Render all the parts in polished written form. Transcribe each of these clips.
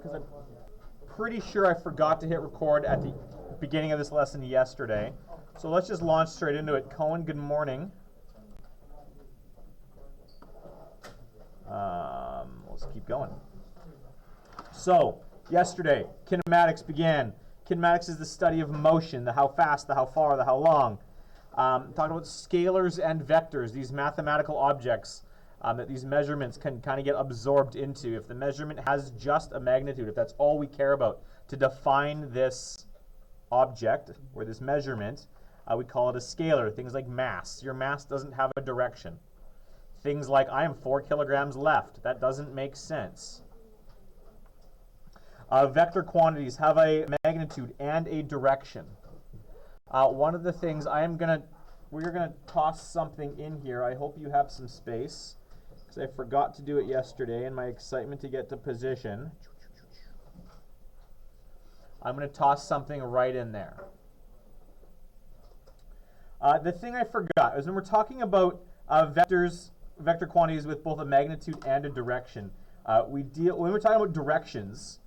because I'm pretty sure I forgot to hit record at the beginning of this lesson yesterday. So let's just launch straight into it. Cohen, good morning. Let's keep going. So, yesterday, kinematics began. Kinematics is the study of motion, the how fast, the how far, the how long. Talking about scalars and vectors, these mathematical objects that these measurements can kind of get absorbed into. If the measurement has just a magnitude, if that's all we care about to define this object or this measurement, we call it a scalar. Things like mass. Your mass doesn't have a direction. Things like, I am 4 kilograms left. That doesn't make sense. Vector quantities have a magnitude and a direction. One of the things we're gonna toss something in here. I hope you have some space, because I forgot to do it yesterday in my excitement to get to position. I'm gonna toss something right in there. The thing I forgot is when we're talking about vector quantities with both a magnitude and a direction. When we're talking about directions.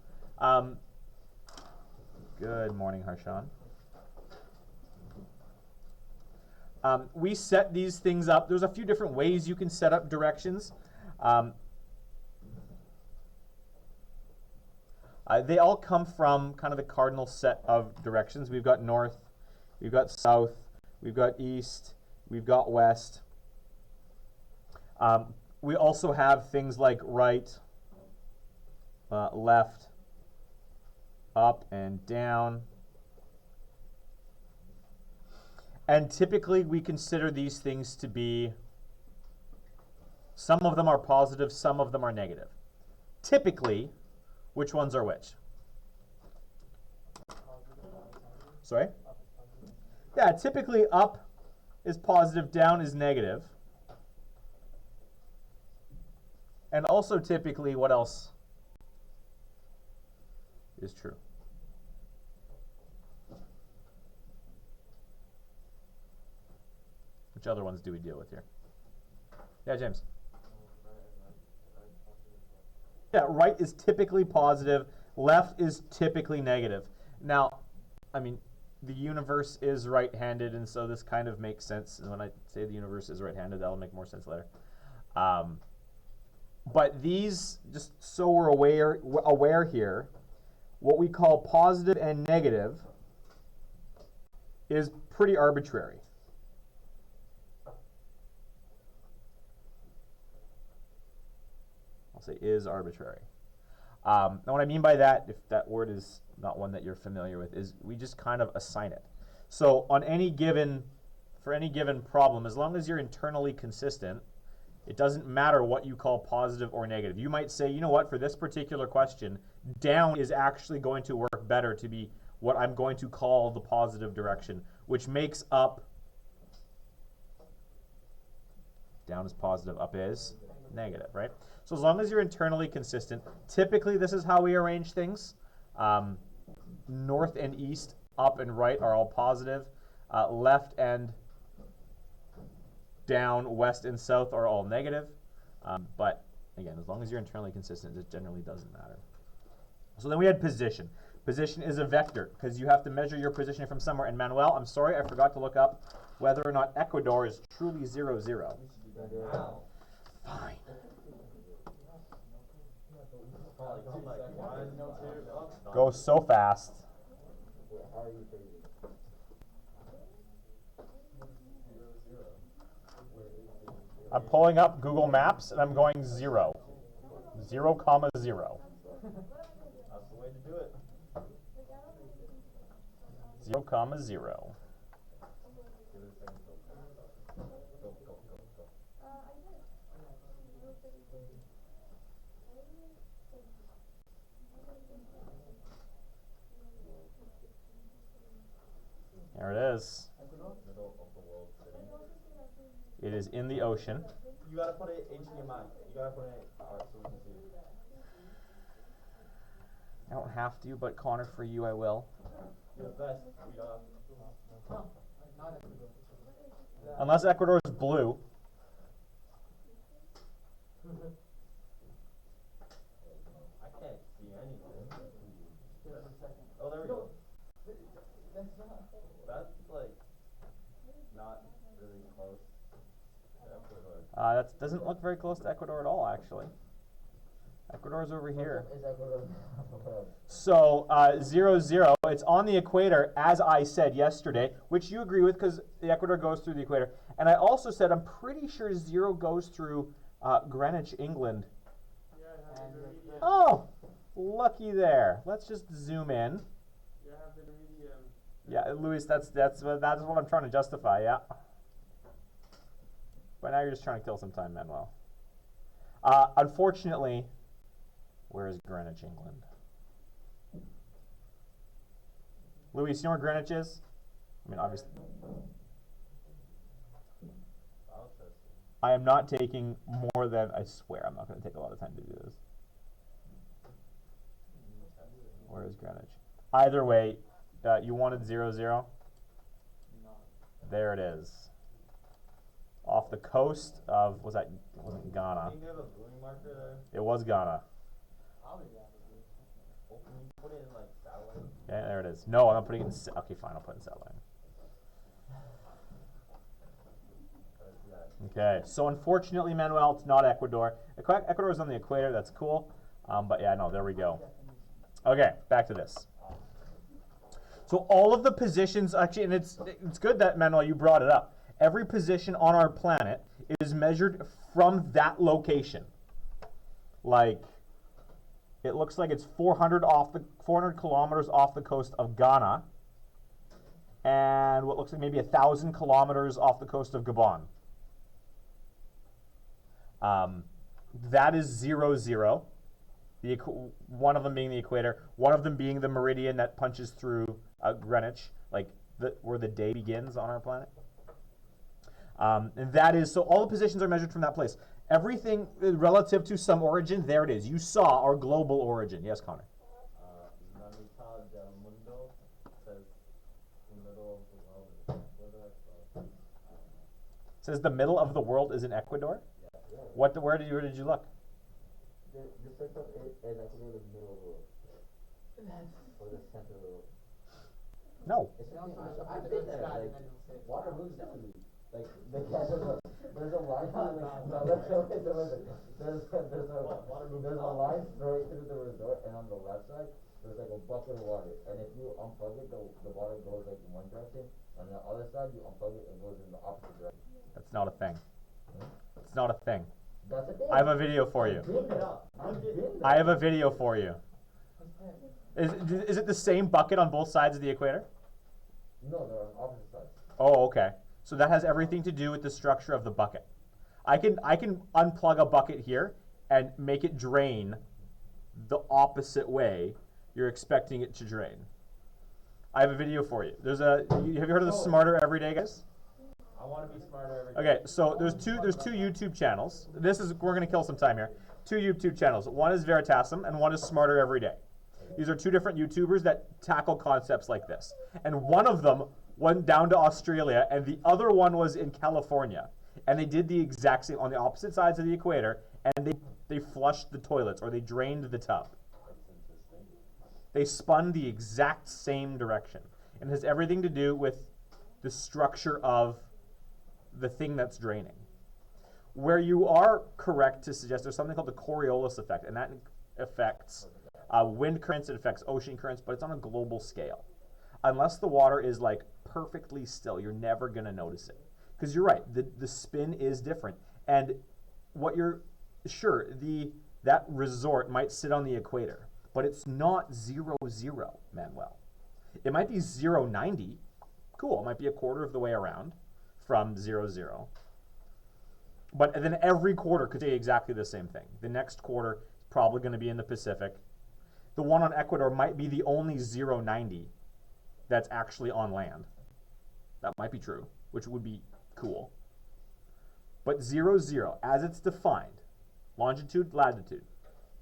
Good morning, Harshan. We set these things up. There's a few different ways you can set up directions. They all come from kind of the cardinal set of directions. We've got north, we've got south, we've got east, we've got west. We also have things like right, left, up and down. And typically we consider these things to be, some of them are positive, some of them are negative. Typically, which ones are which? Sorry? Yeah, typically up is positive, down is negative. And also typically, what else is true? Which other ones do we deal with here? Yeah, James. Yeah, right is typically positive, left is typically negative. Now, I mean, the universe is right-handed, and so this kind of makes sense. And when I say the universe is right-handed, that'll make more sense later. But these, just so we're aware here, what we call positive and negative is pretty arbitrary. I'll say is arbitrary. Now what I mean by that, if that word is not one that you're familiar with, is we just kind of assign it. So for any given problem, as long as you're internally consistent, it doesn't matter what you call positive or negative. You might say, you know what, for this particular question, down is actually going to work better to be what I'm going to call the positive direction, which makes up, down is positive, up is negative, right? So as long as you're internally consistent, typically this is how we arrange things. North and east, up and right are all positive. Left and down, west and south are all negative. But again, as long as you're internally consistent, it generally doesn't matter. So then we had position. Position is a vector because you have to measure your position from somewhere. And Manuel, I'm sorry, I forgot to look up whether or not Ecuador is truly 0, 0. Fine. Go so fast. I'm pulling up Google Maps and I'm going 0. 0, 0. That's the way to do it. 0, 0. There it is. It is in the ocean. You gotta put it HDMI. You gotta put it so we can see it. I don't have to, but Connor, for you, I will. You're the best. Unless Ecuador is blue. I can't see anything. not really close to Ecuador. That doesn't look very close to Ecuador at all, actually. Ecuador's over here. Is Ecuador? So 0-0, it's on the equator, as I said yesterday, which you agree with because the Ecuador goes through the equator. And I also said I'm pretty sure 0 goes through Greenwich, England. Yeah, I have the meridian. Oh, lucky there. Let's just zoom in. Yeah, I have the meridian. Yeah, Luis, that's what I'm trying to justify. Yeah. But now you're just trying to kill some time, Manuel. Unfortunately, where is Greenwich, England? Luis, you know where Greenwich is? I mean, obviously. I am not taking more than, I swear, I'm not going to take a lot of time to do this. Where is Greenwich? Either way, you wanted 0-0? No. There it is. Off the coast of, it wasn't Ghana. I think there's a blue marker there. It was Ghana. Probably yeah. Oh, can you put it in like satellite? Yeah, there it is. No, I'm not putting it in, okay, fine, I'll put it in satellite. Okay, so unfortunately, Manuel, it's not Ecuador. Ecuador is on the equator, that's cool. But yeah, no, there we go. Okay, back to this. So all of the positions, actually, and it's good that, Manuel, you brought it up. Every position on our planet is measured from that location. Like, it looks like it's 400 kilometers off the coast of Ghana, and what looks like maybe 1,000 kilometers off the coast of Gabon. That is 0-0. One of them being the equator, one of them being the meridian that punches through Greenwich, like where the day begins on our planet. And that is, so all the positions are measured from that place. Everything relative to some origin, there it is. You saw our global origin. Yes, Connor? La mitad del mundo says the middle of the world is Ecuador, so It says the middle of the world is in Ecuador? yeah. Where did you look? The circle is Ecuador the middle of the world. Or the center of the world. No. It's I've been there. Like, water moves differently. Like, there's a line. No, there's a line straight through the resort, and on the left side, there's like a bucket of water. And if you unplug it, the water goes like in one direction. On the other side, you unplug it, it goes in the opposite direction. That's not a thing. It's not a thing. That's a thing. I have a video for you. I have a video for you. Is it the same bucket on both sides of the equator? No, they're on opposite sides. Oh, okay. So that has everything to do with the structure of the bucket. I can unplug a bucket here and make it drain the opposite way you're expecting it to drain. I have a video for you. Have you heard of the Smarter Everyday guys? I want to be smarter every day. Okay, so there's two YouTube channels. We're gonna kill some time here. 2 YouTube channels. One is Veritasum and one is Smarter Everyday. These are 2 different YouTubers that tackle concepts like this. And one of them went down to Australia and the other one was in California. And they did the exact same on the opposite sides of the equator, and they flushed the toilets or they drained the tub. They spun the exact same direction. And it has everything to do with the structure of the thing that's draining. Where you are correct to suggest there's something called the Coriolis effect, and that affects wind currents, it affects ocean currents, but it's on a global scale. Unless the water is like perfectly still, you're never going to notice it. Because you're right, the spin is different. And that resort might sit on the equator, but it's not 0-0, Manuel. It might be 0-90. Cool, it might be a quarter of the way around from 0-0. But then every quarter could say exactly the same thing. The next quarter is probably going to be in the Pacific. The one on Ecuador might be the only 0-90 that's actually on land. That might be true, which would be cool. But 0-0, as it's defined, longitude, latitude,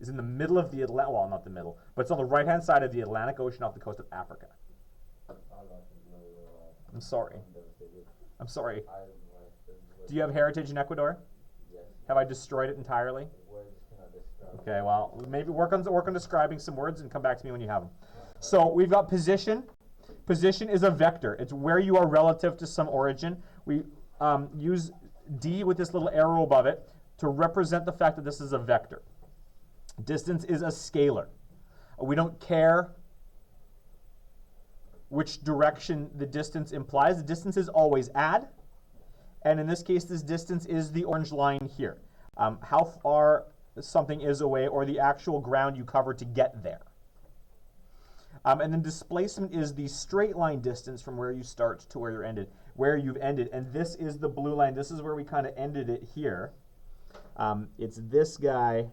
is in the middle of the Atlantic, well, not the middle, but it's on the right-hand side of the Atlantic Ocean off the coast of Africa. I'm sorry. I'm sorry. Do you have heritage in Ecuador? Yes. Have I destroyed it entirely? Words cannot describe. Okay, well, maybe work on describing some words and come back to me when you have them. So we've got position. Position is a vector. It's where you are relative to some origin. we use D with this little arrow above it to represent the fact that this is a vector. Distance is a scalar. We don't care which direction the distance implies. The distance is always add, and in this case, this distance is the orange line here. How far something is away, or the actual ground you cover to get there. And then displacement is the straight line distance from where you start to where you've ended. And this is the blue line. This is where we kind of ended it here. It's this guy.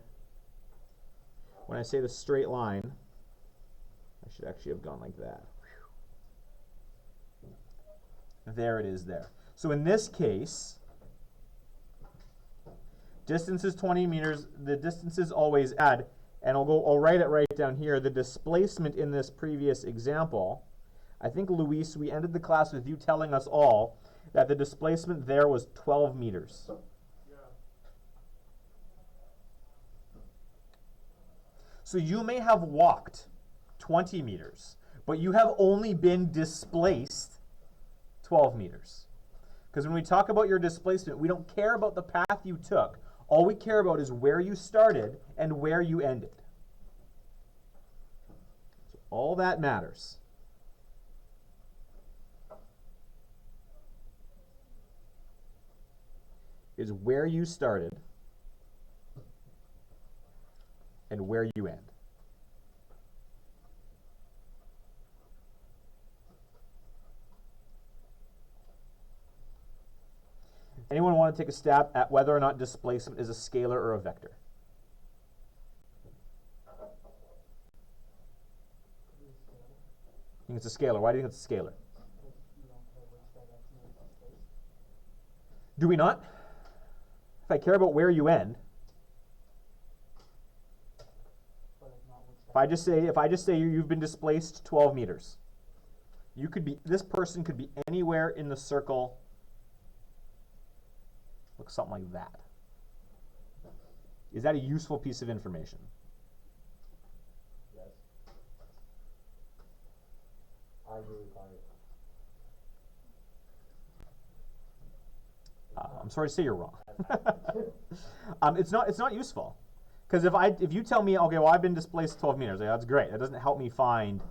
When I say the straight line, I should actually have gone like that. There it is there. So in this case, distance is 20 meters. The distance is always add. And I'll write it right down here. The displacement in this previous example, I think, Luis, we ended the class with you telling us all that the displacement there was 12 meters. Yeah. So you may have walked 20 meters, but you have only been displaced 12 meters. Because when we talk about your displacement, we don't care about the path you took. All we care about is where you started and where you ended. So all that matters is where you started and where you end. Anyone want to take a stab at whether or not displacement is a scalar or a vector? I think it's a scalar. Why do you think it's a scalar? Do we not? If I care about where you end, if I just say you've been displaced 12 meters, this person could be anywhere in the circle. Looks something like that. Is that a useful piece of information? Yes. I agree with it. I'm sorry to say you're wrong. It's not useful, because if you tell me, okay, well, I've been displaced 12 meters, that's great. That doesn't help me find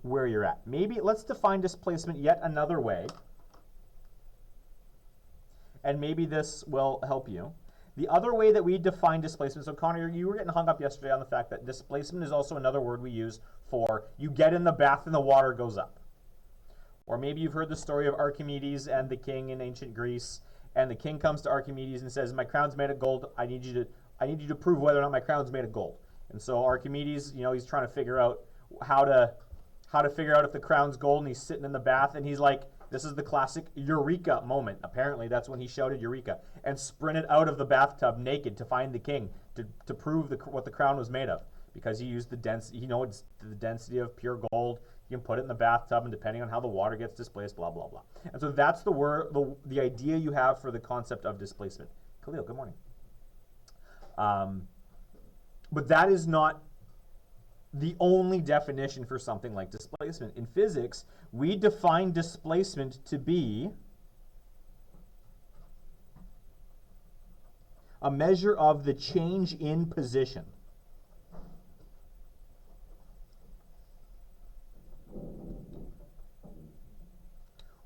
where you're at. Maybe let's define displacement yet another way, and maybe this will help you. The other way that we define displacement, so Connor, you were getting hung up yesterday on the fact that displacement is also another word we use for you get in the bath and the water goes up. Or maybe you've heard the story of Archimedes and the king in ancient Greece, and the king comes to Archimedes and says, "My crown's made of gold. I need you to prove whether or not my crown's made of gold." And so Archimedes, he's trying to figure out how to figure out if the crown's gold, and he's sitting in the bath, and he's like, this is the classic eureka moment. Apparently, that's when he shouted eureka and sprinted out of the bathtub naked to find the king to prove what the crown was made of, because he used the density. It's the density of pure gold. You can put it in the bathtub, and depending on how the water gets displaced, blah blah blah. And so that's the idea you have for the concept of displacement. Khalil, good morning. But that is not the only definition for something like displacement. In physics, we define displacement to be a measure of the change in position.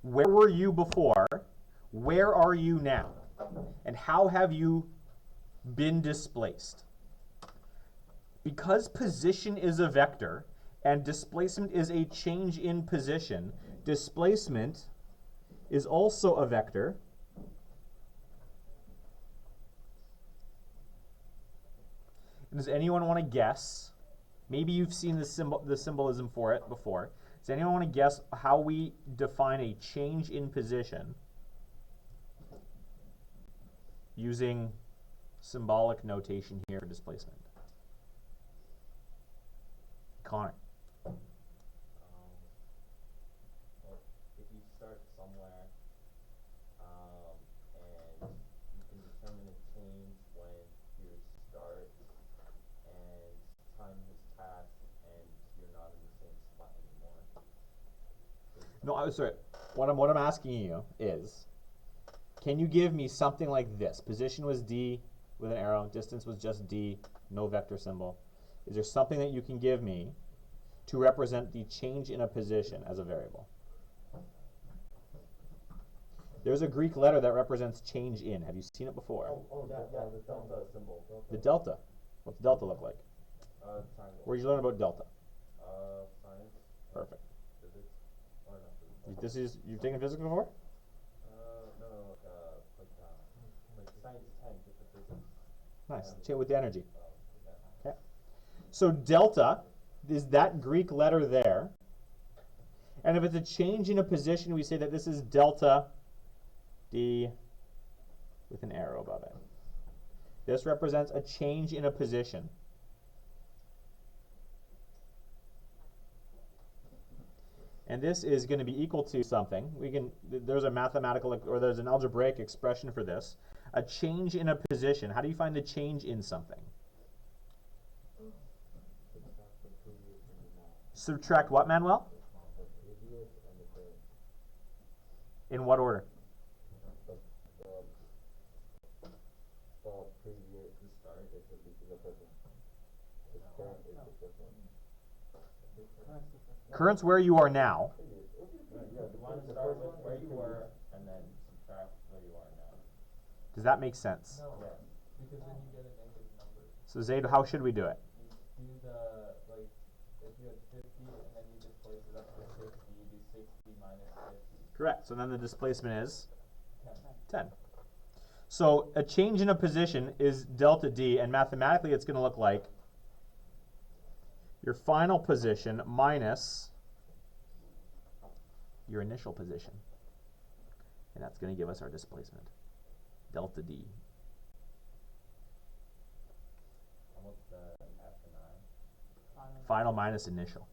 Where were you before? Where are you now? And how have you been displaced? Because position is a vector and displacement is a change in position, displacement is also a vector. And does anyone want to guess? Maybe you've seen the symbolism for it before. Does anyone want to guess how we define a change in position using symbolic notation here for displacement? Connor. Well, if you start somewhere, and you can determine a change when you start and time has passed and you're not in the same spot anymore. No, I was sorry. what I'm asking you is, can you give me something like this? Position was D with an arrow, distance was just D, no vector symbol. Is there something that you can give me to represent the change in a position as a variable? There's a Greek letter that represents change in. Have you seen it before? The delta symbol. The delta. What's delta look like? Triangle. Where did you learn about delta? Science. Perfect. Physics. Or not physics. This is, you've taken physics before? No, like science 10, just the physics. Nice. With the energy. Yeah. Okay. So delta is that Greek letter there. And if it's a change in a position, we say that this is delta D with an arrow above it. This represents a change in a position. And this is going to be equal to something. There's a mathematical, or there's an algebraic expression for this. A change in a position. How do you find the change in something? Subtract what, Manuel? In what order? Current's where you are now. You want to start with where you were and then subtract where you are now. Does that make sense? No. Yeah. Because then you get a negative number. So Zaid, how should we do it? You do the, like, if you had 50 and then you displace it up to 60, you do 60 minus 50. Correct. So then the displacement is 10. 10. So a change in a position is delta D, and mathematically it's going to look like your final position minus your initial position. And that's going to give us our displacement, delta D. Almost after 9. Final minus initial.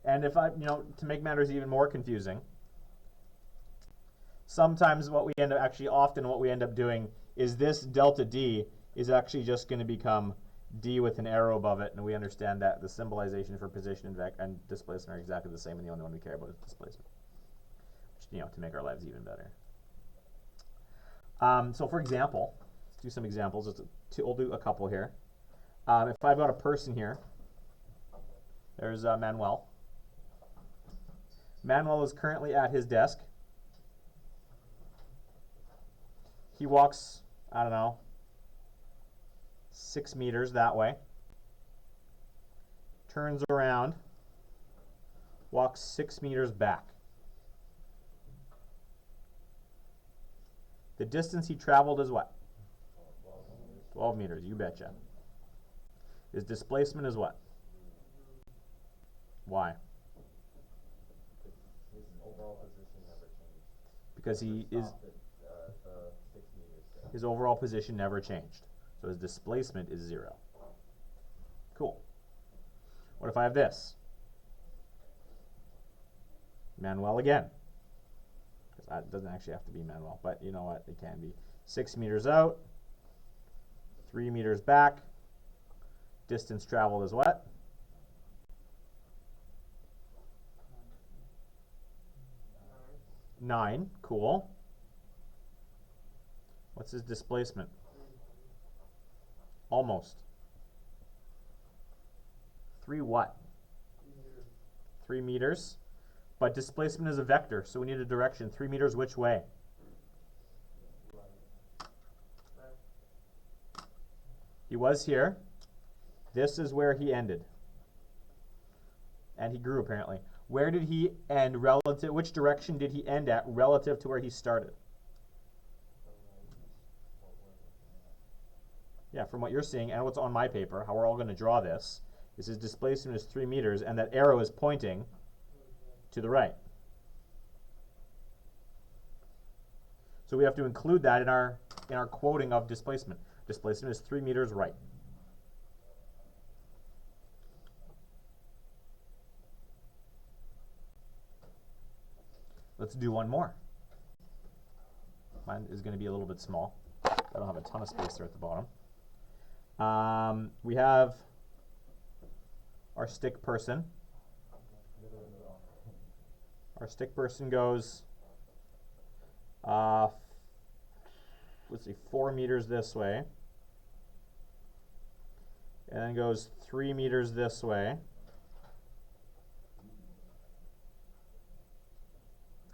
And if to make matters even more confusing, sometimes often what we end up doing is this delta D is actually just going to become D with an arrow above it, and we understand that the symbolization for position and displacement are exactly the same, and the only one we care about is displacement, to make our lives even better. So for example, let's do some examples. We'll do a couple here. If I've got a person here, there's Manuel. Manuel is currently at his desk. He walks, 6 meters that way. Turns around, walks 6 meters back. The distance he traveled is what? 12 meters, you betcha. His displacement is what? Why? His overall position never changed. Because his overall position never changed. So his displacement is 0. Cool. What if I have this? Manuel again. Because it doesn't actually have to be Manuel, but you know what? It can be. 6 meters out, 3 meters back. Distance traveled is what? 9. Cool. What's his displacement? Almost. 3 what? 3 meters. But displacement is a vector, so we need a direction. 3 meters which way? He was here. This is where he ended. And he grew, apparently. Where did he end relative? Which direction did he end at relative to where he started? Yeah, from what you're seeing and what's on my paper, how we're all going to draw this, is his displacement is 3 meters, and that arrow is pointing to the right. So we have to include that in our quoting of displacement. Displacement is 3 meters right. Let's do one more. Mine is going to be a little bit small. I don't have a ton of space there at the bottom. We have our stick person. Our stick person goes, let's see, 4 meters this way. And then goes 3 meters this way.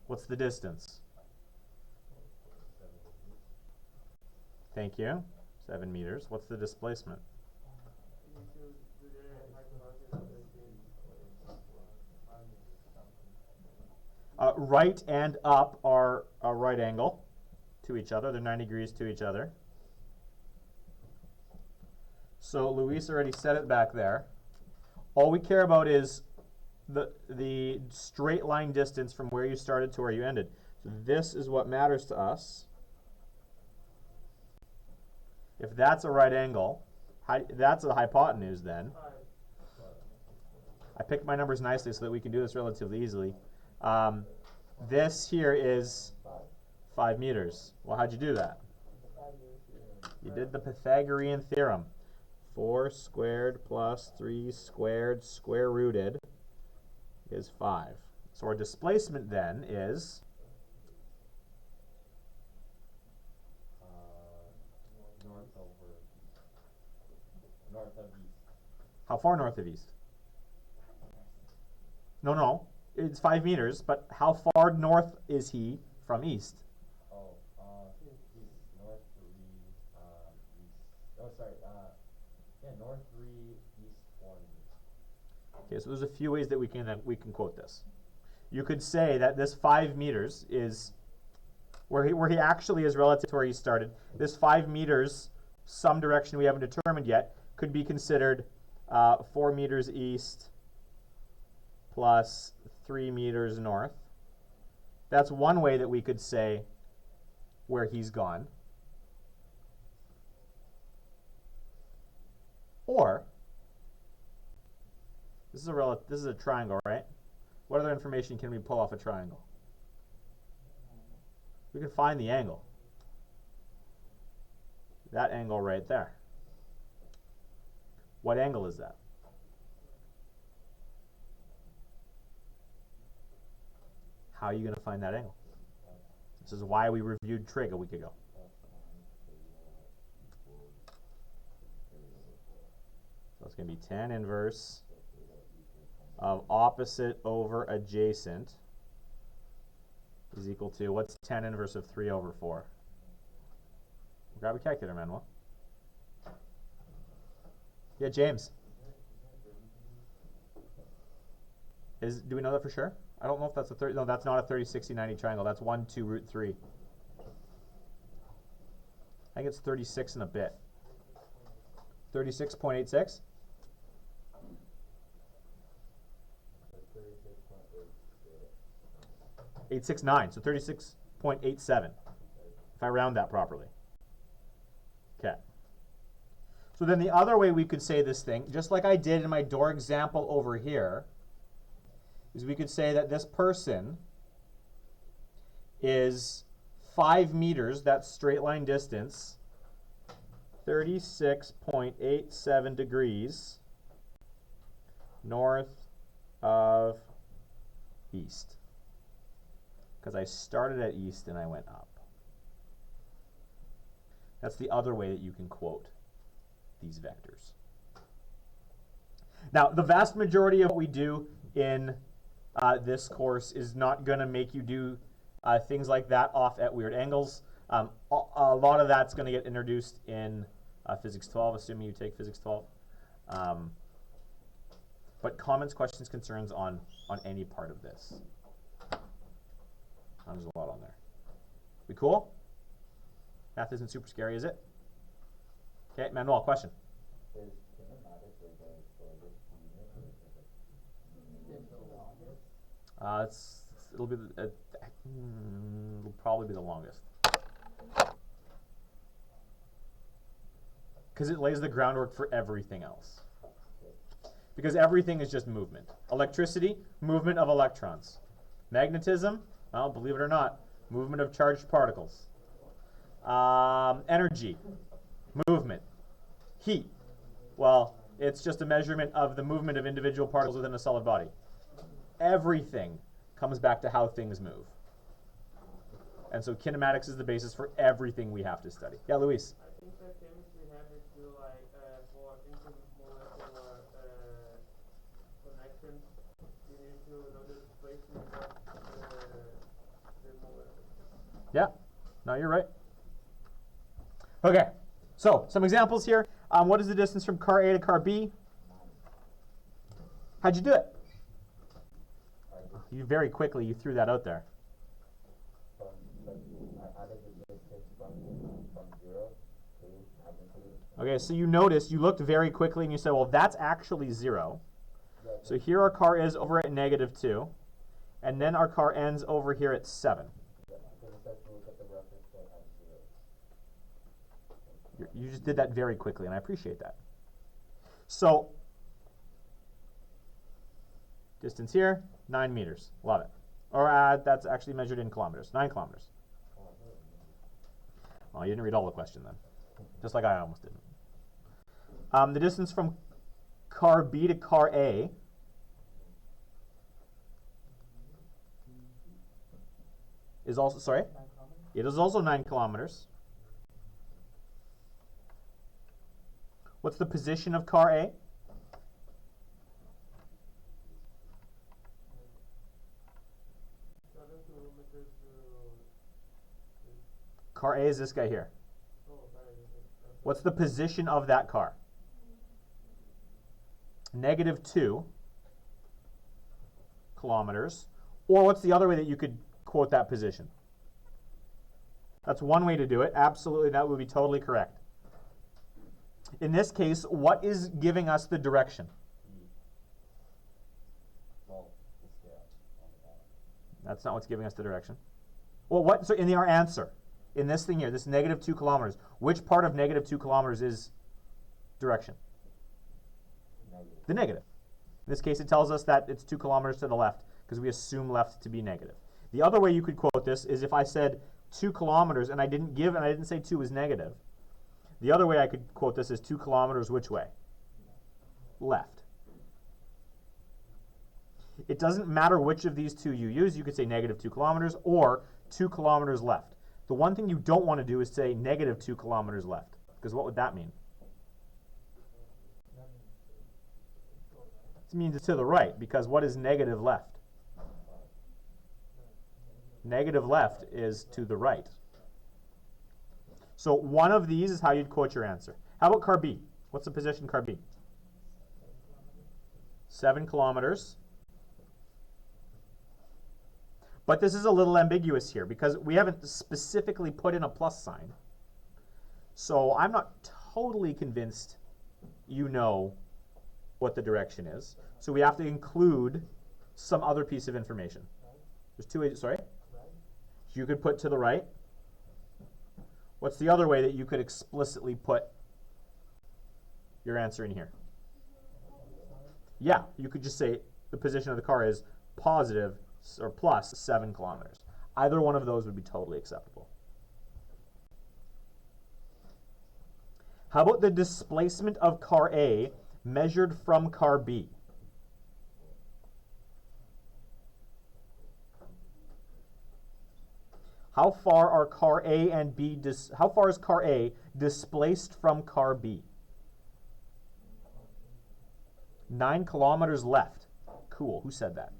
What's the distance? Thank you. 7 meters. What's the displacement? Right and up are a right angle to each other. They're 90 degrees to each other. So Luis already said it back there. All we care about is the straight line distance from where you started to where you ended. So this is what matters to us. If that's a right angle, that's a hypotenuse then. I picked my numbers nicely so that we can do this relatively easily. This here is 5 meters. Well, how'd you do that? You did the Pythagorean theorem. 4 squared plus 3 squared square rooted is 5. So our displacement then is North of east. how far north of east? No, it's 5 meters, but how far north is he from east? Oh, east, north 3, east. Oh, sorry. Yeah, north 3, east 4 meters. Okay, so there's a few ways that we can quote this. You could say that this 5 meters is where he actually is relative to where he started. This 5 meters, some direction we haven't determined yet, could be considered 4 meters east plus 3 meters north. That's one way that we could say where he's gone. Or this is a triangle, right? What other information can we pull off a triangle? We can find the angle. That angle right there. What angle is that? How are you going to find that angle? This is why we reviewed trig a week ago. So it's going to be tan inverse of opposite over adjacent is equal to, what's tan inverse of 3 over 4? Grab a calculator, Manuel. Yeah, James. Do we know that for sure? I don't know if that's a 30. No, that's not a 30, 60, 90 triangle. That's 1, 2, root 3. I think it's 36 and a bit. 36.86? 869, so 36.87, if I round that properly. Okay. So then the other way we could say this thing, just like I did in my door example over here, is we could say that this person is 5 meters, that's straight line distance, 36.87 degrees north of east. Because I started at east and I went up. That's the other way that you can quote these vectors. Now, the vast majority of what we do in this course is not going to make you do things like that off at weird angles. A lot of that's going to get introduced in Physics 12, assuming you take Physics 12. But comments, questions, concerns on any part of this. There's a lot on there. We cool? Math isn't super scary, is it? Okay, Manuel, question. Is kinematics like the furthest unit? It'll probably be the longest. Because it lays the groundwork for everything else. Because everything is just movement. Electricity, movement of electrons. Magnetism, well, believe it or not, movement of charged particles. Energy, movement, heat. Well, it's just a measurement of the movement of individual particles within a solid body. Everything comes back to how things move. And so kinematics is the basis for everything we have to study. Yeah, Luis? I think the chemistry have it to like for intermolecular connections. You need to know the displacement of the molecule. Yeah, no, you're right. Okay, so some examples here. What is the distance from car A to car B? How'd you do it? You very quickly, you threw that out there. I added the distance from 0 to magnitude. Okay, so you noticed, you looked very quickly and you said, well, that's actually 0. So here our car is over at -2, and then our car ends over here at 7. You just did that very quickly, and I appreciate that. So, distance here, 9 meters. Love it. Or that's actually measured in kilometers. 9 kilometers. Well, you didn't read all the question then. Just like I almost didn't. The distance from car B to car A is also, sorry? It is also 9 kilometers. What's the position of car A? Car A is this guy here. What's the position of that car? -2 kilometers. Or what's the other way that you could quote that position? That's one way to do it. Absolutely, that would be totally correct. In this case, what is giving us the direction? That's not what's giving us the direction. Well, so in our answer, in this thing here, this -2 kilometers, which part of -2 kilometers is direction? The negative. In this case, it tells us that it's 2 kilometers to the left because we assume left to be negative. The other way you could quote this is if I said 2 kilometers and I didn't say 2 was negative. The other way I could quote this is 2 kilometers which way? Left. It doesn't matter which of these two you use. You could say -2 kilometers or 2 kilometers left. The one thing you don't want to do is say -2 kilometers left, because what would that mean? It means it's to the right, because what is negative left? Negative left is to the right. So one of these is how you'd quote your answer. How about car B? What's the position car B? 7 kilometers. But this is a little ambiguous here because we haven't specifically put in a plus sign. So I'm not totally convinced you know what the direction is. So we have to include some other piece of information. There's two ways, sorry? You could put to the right. What's the other way that you could explicitly put your answer in here? Yeah, you could just say the position of the car is positive or plus 7 kilometers. Either one of those would be totally acceptable. How about the displacement of car A measured from car B? How far are car A and B how far is car A displaced from car B? 9 kilometers left. Cool. Who said that?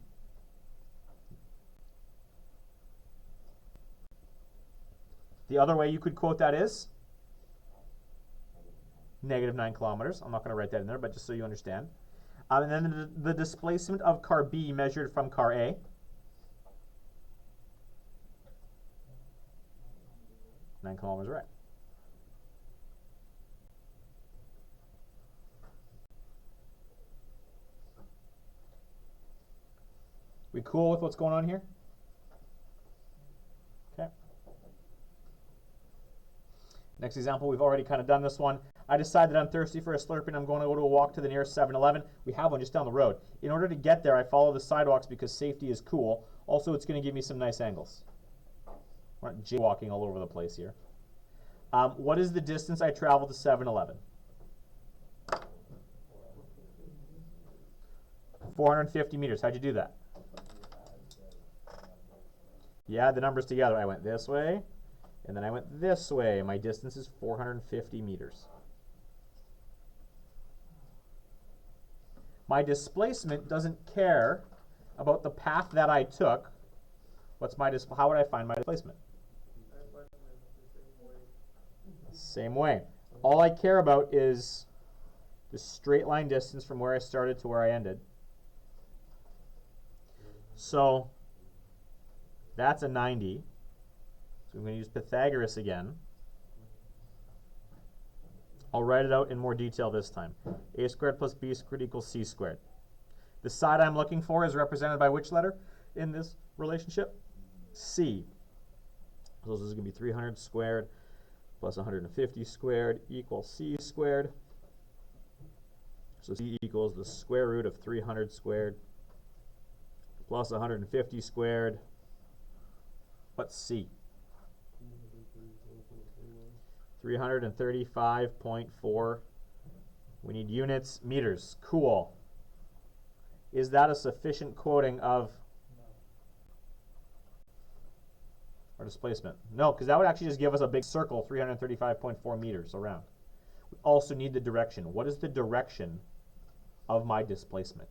The other way you could quote that is -9 kilometers. I'm not going to write that in there, but just so you understand. And then the displacement of car B measured from car A. 9 kilometers right. We cool with what's going on here? Okay. Next example, we've already kind of done this one. I decide that I'm thirsty for a Slurpee. I'm going to go to a walk to the nearest 7-Eleven. We have one just down the road. In order to get there, I follow the sidewalks because safety is cool. Also, it's going to give me some nice angles. We're not jaywalking all over the place here. What is the distance I traveled to 7-Eleven? 450 meters. How'd you do that? Yeah, the numbers together. I went this way, and then I went this way. My distance is 450 meters. My displacement doesn't care about the path that I took. What's my how would I find my displacement? Same way. All I care about is the straight line distance from where I started to where I ended. So that's a 90. So I'm going to use Pythagoras again. I'll write it out in more detail this time. A squared plus b squared equals c squared. The side I'm looking for is represented by which letter in this relationship? C. So this is going to be 300 squared plus 150 squared equals c squared. So c equals the square root of 300 squared plus 150 squared. What's c? 335.4. We need units, meters. Cool. Is that a sufficient quoting of our displacement? No, because that would actually just give us a big circle, 335.4 meters around. We also need the direction. What is the direction of my displacement?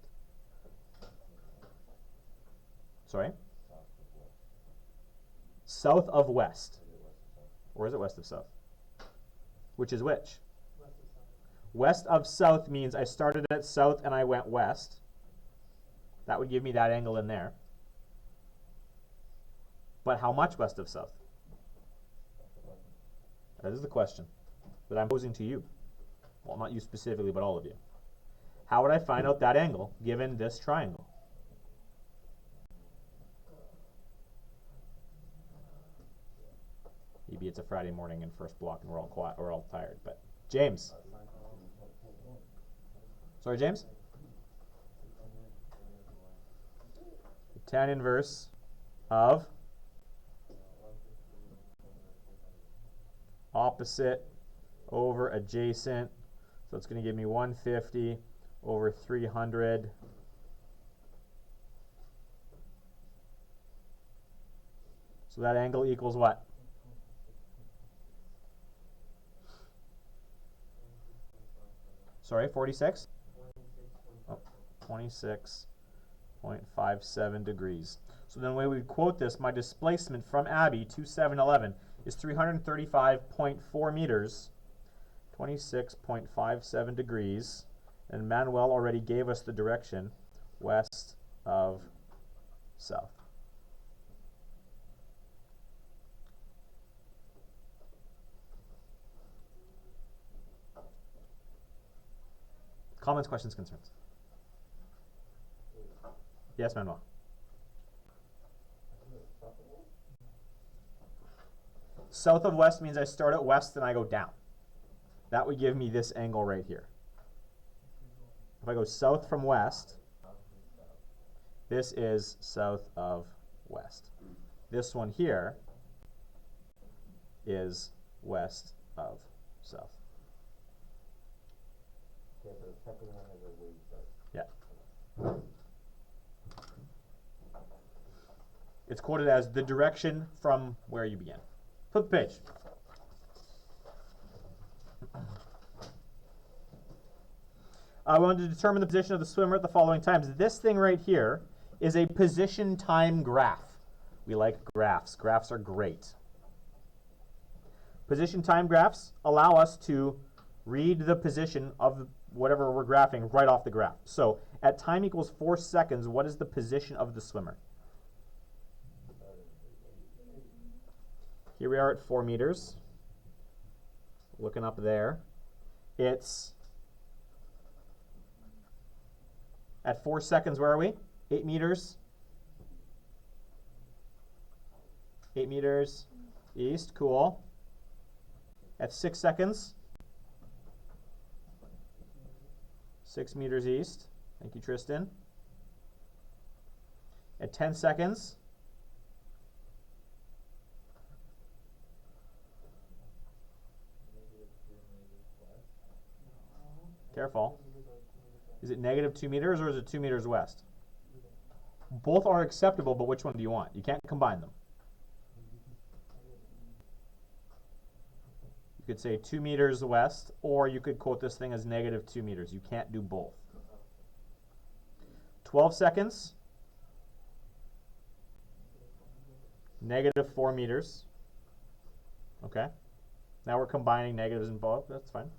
Sorry? South of west. Or is it west of south? Which is which? West of south means I started at south and I went west. That would give me that angle in there. But how much west of south? That is the question that I'm posing to you. Well, not you specifically, but all of you. How would I find out that angle given this triangle? Maybe it's a Friday morning in first block and we're all quiet, we're all tired. But James. Sorry, James? Tan inverse of opposite over adjacent. So it's going to give me 150 over 300. So that angle equals what? Sorry, 46? Oh, 26.57 degrees. So then the way we quote this, my displacement from Abby to 7-Eleven is 335.4 meters, 26.57 degrees, and Manuel already gave us the direction, west of south. Comments, questions, concerns? Yes, Manuel. South of west means I start at west and I go down. That would give me this angle right here. If I go south from west, this is south of west. This one here is west of south. Okay, so the second one is a where you start. Yeah. It's quoted as the direction from where you began. Flip the page. I wanted to determine the position of the swimmer at the following times. This thing right here is a position time graph. We like graphs. Graphs are great. Position time graphs allow us to read the position of whatever we're graphing right off the graph. So at time equals 4 seconds, what is the position of the swimmer? Here we are at 4 meters. Looking up there. It's at 4 seconds, where are we? 8 meters. 8 meters east, cool. At 6 seconds, 6 meters east. Thank you, Tristan. At 10 seconds, Careful. Is it negative 2 meters or is it 2 meters west? Both are acceptable, but which one do you want? You can't combine them. You could say 2 meters west, or you could quote this thing as negative 2 meters. You can't do both. 12 seconds. Negative 4 meters. Okay. Now we're combining negatives and both. That's fine.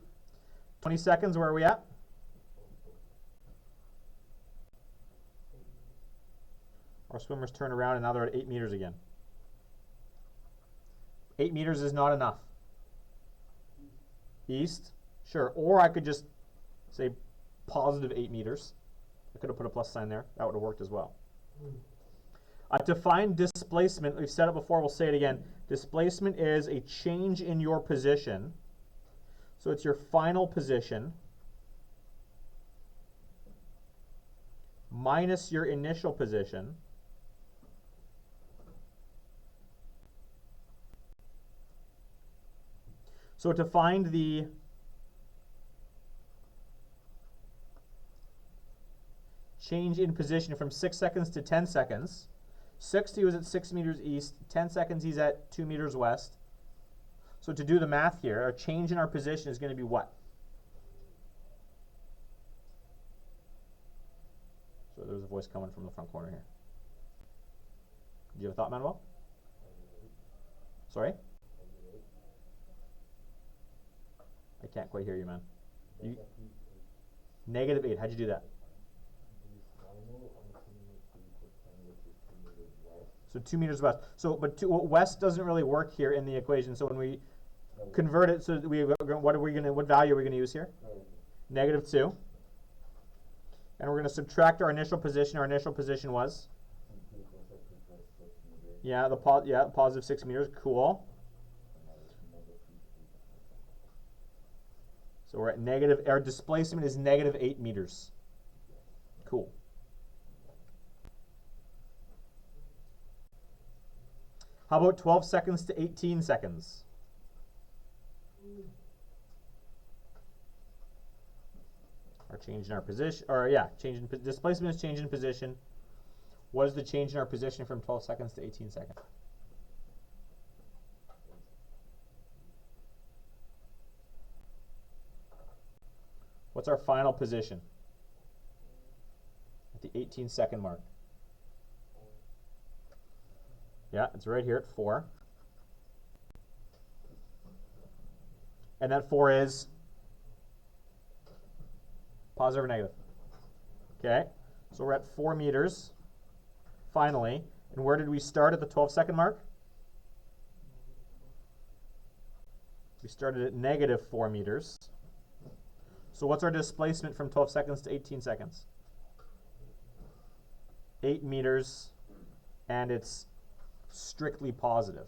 20 seconds, where are we at? Our swimmers turn around and now they're at 8 meters again. 8 meters is not enough. East, sure. Or I could just say positive 8 meters. I could have put a plus sign there. That would have worked as well. To find displacement, we've said it before, we'll say it again. Displacement is a change in your position. So it's your final position minus your initial position so to find the change in position from 6 seconds to 10 seconds, 60 was at 6 meters east, 10 seconds he's at 2 meters west. So to do the math here, our change in our position is going to be what? So there's a voice coming from the front corner here. Do you have a thought, Manuel? Sorry? I can't quite hear you, man. Negative 8. How'd you do that? So 2 meters west. So, but west doesn't really work here in the equation. So when we convert it, so what value are we going to use here? Negative 2. And we're going to subtract our initial position. Our initial position was? Yeah, positive 6 meters. Cool. So we're at negative, our displacement is negative 8 meters. Cool. How about 12 seconds to 18 seconds? Our change in our position, or yeah, change in displacement is change in position. What is the change in our position from 12 seconds to 18 seconds? What's our final position at the 18-second mark? Yeah, it's right here at 4. And that 4 is positive or negative? Okay, so we're at 4 meters, finally. And where did we start at the 12-second mark? We started at negative 4 meters. So what's our displacement from 12 seconds to 18 seconds? 8 meters, and it's strictly positive.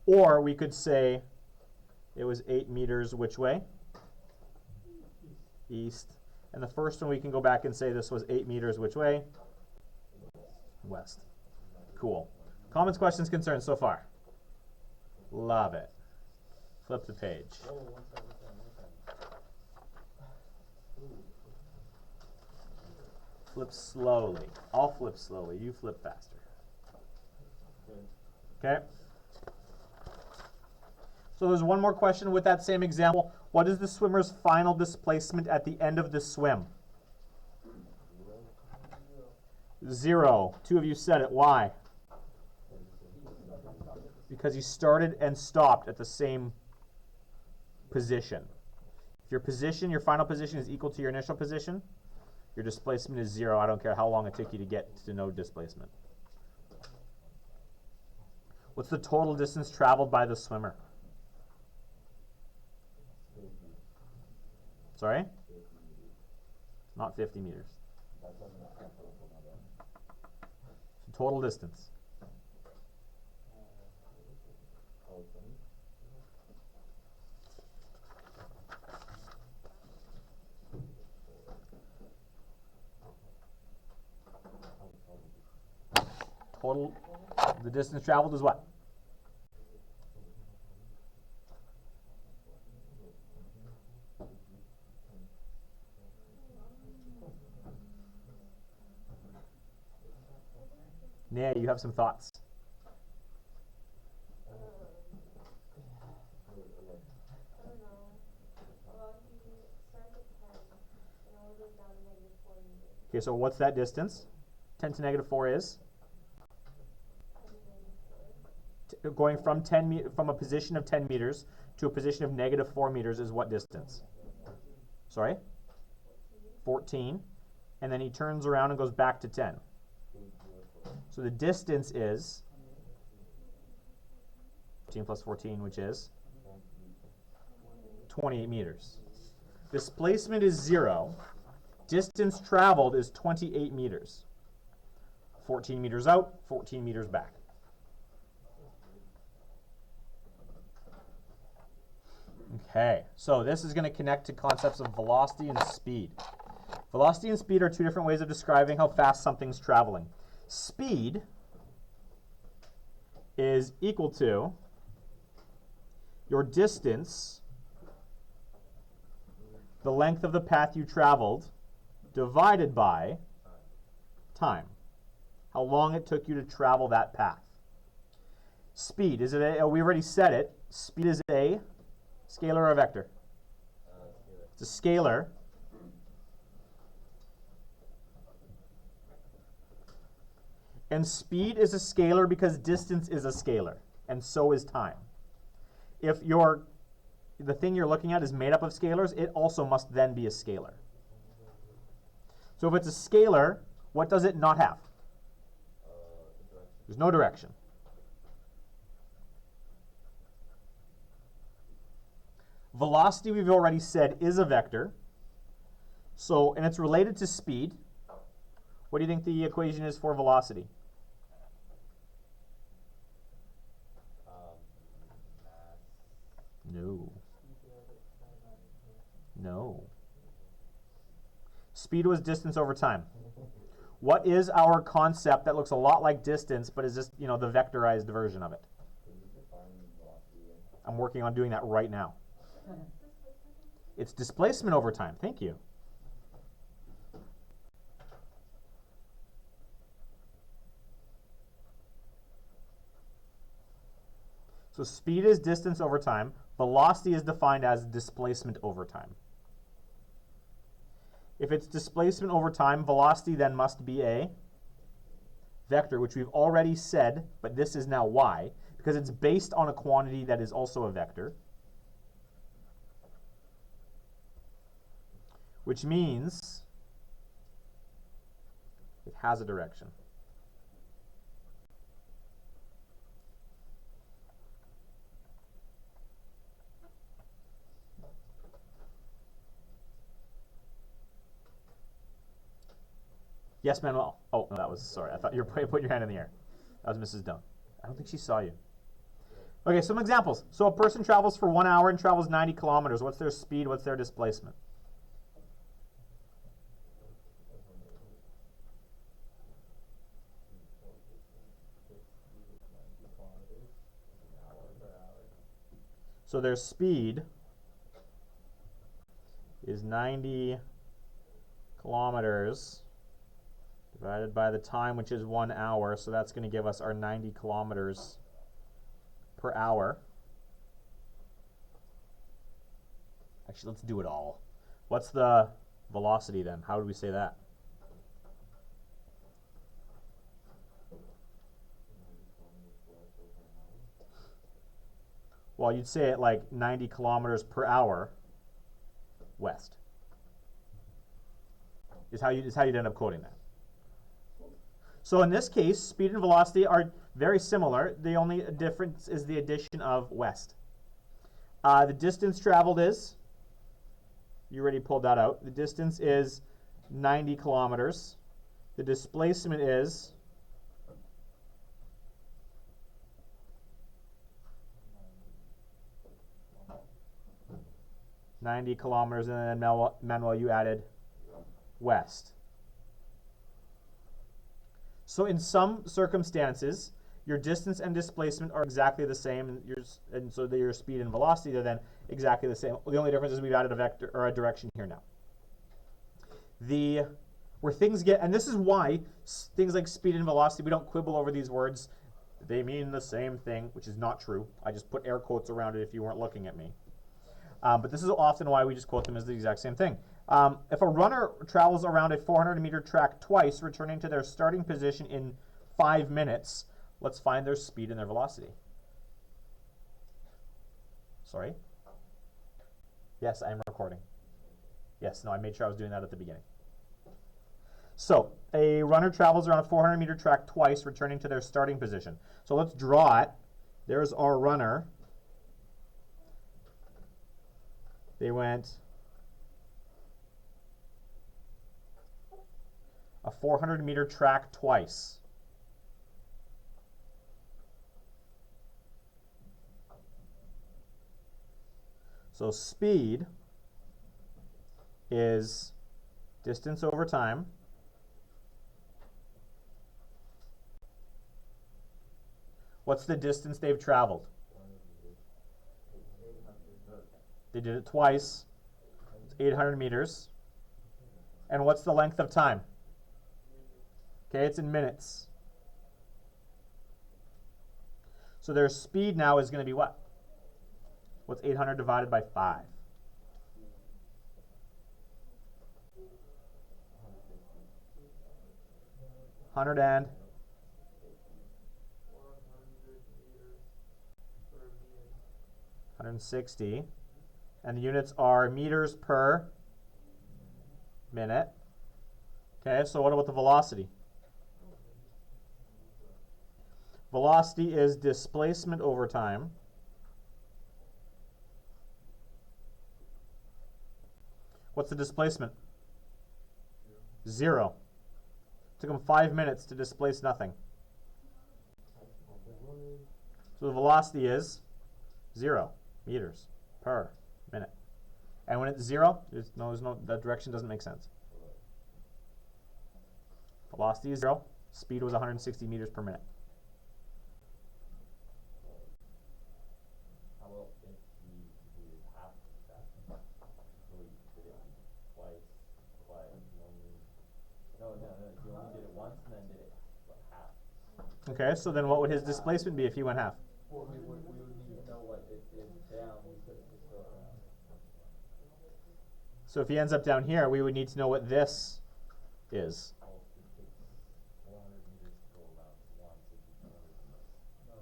Or we could say it was 8 meters which way? East. And the first one we can go back and say this was 8 meters which way? West. Cool. Comments, questions, concerns so far? Love it. Flip the page. Flip slowly. I'll flip slowly. You flip faster. Okay? So there's one more question with that same example. What is the swimmer's final displacement at the end of the swim? 0. 2 of you said it. Why? Because he started and stopped at the same position. If your position, your final position is equal to your initial position, your displacement is 0. I don't care how long it took you to get to no displacement. What's the total distance traveled by the swimmer? Sorry? Not 50 meters. So total distance. Total, the distance traveled is what? Naya, you have some thoughts. I don't know. Well, he starts at 10 and all goes down to -4 meters. Okay, so what's that distance? 10 to -4 is? 10 to -4. Going from from a position of 10 meters to a position of -4 meters is what distance? Sorry? 14. And then he turns around and goes back to 10. So the distance is 14 plus 14, which is 28 meters. Displacement is 0. Distance traveled is 28 meters. 14 meters out, 14 meters back. Okay, so this is going to connect to concepts of velocity and speed. Velocity and speed are two different ways of describing how fast something's traveling. Speed is equal to your distance, the length of the path you traveled, divided by time. How long it took you to travel that path. Speed, is it a, we already said it, speed is a scalar or a vector? It's a scalar. And speed is a scalar because distance is a scalar, and so is time. If the thing you're looking at is made up of scalars, it also must then be a scalar. So if it's a scalar, what does it not have? There's no direction. Velocity, we've already said, is a vector. So, and it's related to speed. What do you think the equation is for velocity? No. No. Speed was distance over time. What is our concept that looks a lot like distance, but is just, the vectorized version of it? I'm working on doing that right now. It's displacement over time. Thank you. So speed is distance over time. Velocity is defined as displacement over time. If it's displacement over time, velocity then must be a vector, which we've already said, but this is now why, because it's based on a quantity that is also a vector, which means it has a direction. Yes, Manuel. Oh, no, that was, sorry. I thought you were putting your hand in the air. That was Mrs. Dunn. I don't think she saw you. Okay, some examples. So a person travels for 1 hour and travels 90 kilometers. What's their speed? What's their displacement? So their speed is 90 kilometers divided by the time, which is 1 hour. So that's going to give us our 90 kilometers per hour. Actually, let's do it all. What's the velocity then? How would we say that? Well, you'd say it like 90 kilometers per hour west. Is how you'd end up quoting that. So in this case, speed and velocity are very similar. The only difference is the addition of west. The distance traveled is, you already pulled that out. The distance is 90 kilometers. The displacement is 90 kilometers, and then Manuel, you added west. So in some circumstances, your distance and displacement are exactly the same, and so your speed and velocity are then exactly the same. The only difference is we've added a vector or a direction here now. The where things get, and this is why things like speed and velocity, we don't quibble over these words. They mean the same thing, which is not true. I just put air quotes around it if you weren't looking at me. But this is often why we just quote them as the exact same thing. If a runner travels around a 400-meter track twice, returning to their starting position in 5 minutes, let's find their speed and their velocity. Sorry? Yes, I am recording. Yes, no, I made sure I was doing that at the beginning. So, a runner travels around a 400-meter track twice, returning to their starting position. So let's draw it. There's our runner. They went a 400-meter track twice. So speed is distance over time What's the distance they've traveled? They did it twice. It's 800 meters. And what's the length of time? Okay, it's in minutes. So their speed now is going to be what? What's 800 divided by 5? 160. And the units are meters per minute. Okay, so what about the velocity? Velocity is displacement over time. What's the displacement? 0. Took them 5 minutes to displace nothing. So the velocity is 0 meters per minute. And when it's 0, there's no, that direction doesn't make sense. Velocity is 0. Speed was 160 meters per minute. How about if he did half that? So he did it twice, no, he only did it once and then did it half. Okay, so then what would his displacement be if he went half? Well, we would need to know what it is down, we couldn't just go around. So if he ends up down here, we would need to know what this is. Well, it takes 400 meters to go around once, it'd be 200 meters. No,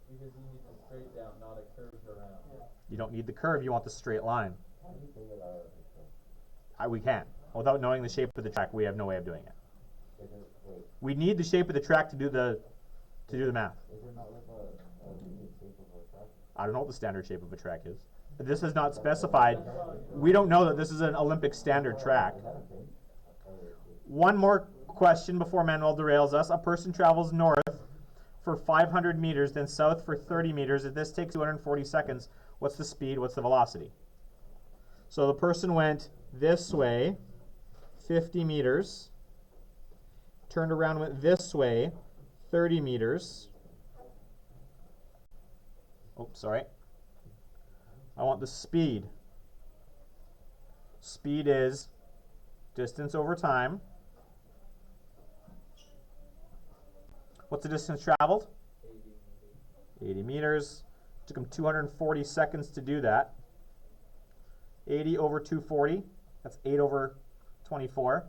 because you need the straight down, not a curved around. You don't need the curve, you want the straight line. How do you figure that out? If it's We can. Without knowing the shape of the track, we have no way of doing it. Is it, wait, We need the shape of the track to do the math. is it not like a unique shape of a track? I don't know what the standard shape of a track is. This is not specified. We don't know that this is an Olympic standard track. Is that a thing? One more question before Manuel derails us. A person travels north for 500 meters, then south for 30 meters. If this takes 240 seconds, what's the speed? What's the velocity? So the person went this way, 50 meters, turned around, went this way, 30 meters. Oh, sorry. I want the speed. Speed is distance over time. What's the distance traveled? 80 meters. Took them 240 seconds to do that. 80 over 240. That's 8 over 24.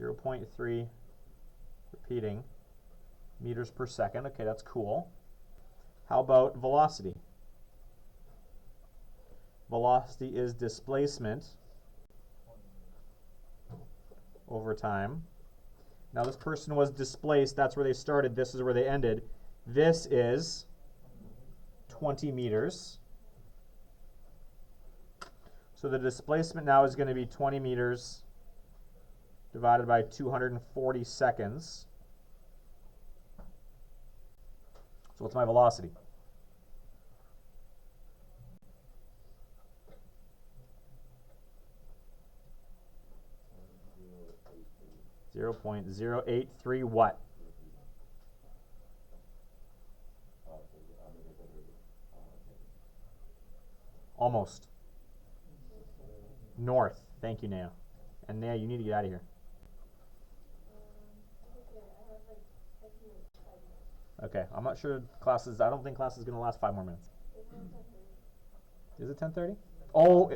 0.3, repeating, meters per second. Okay, that's cool. How about velocity? Velocity is displacement over time. Now this person was displaced. That's where they started. This is where they ended. This is 20 meters. So the displacement now is going to be 20 meters divided by 240 seconds. So what's my velocity? .083 what? North. Thank you, Naya. And Naya, you need to get out of here. Okay, I have like 5 minutes, 5 minutes. Okay, I'm not sure classes. I don't think class is going to last 5 more minutes. It's not 10:30. Is it 10:30? Oh,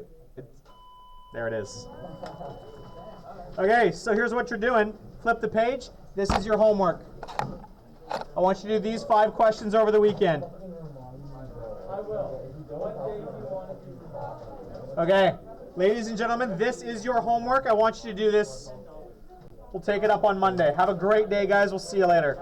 there it is. Okay, so here's what you're doing. Flip the page. This is your homework. I want you to do these 5 questions over the weekend. I will. What day do you want to do this? Okay, ladies and gentlemen, this is your homework. I want you to do this. We'll take it up on Monday. Have a great day, guys. We'll see you later.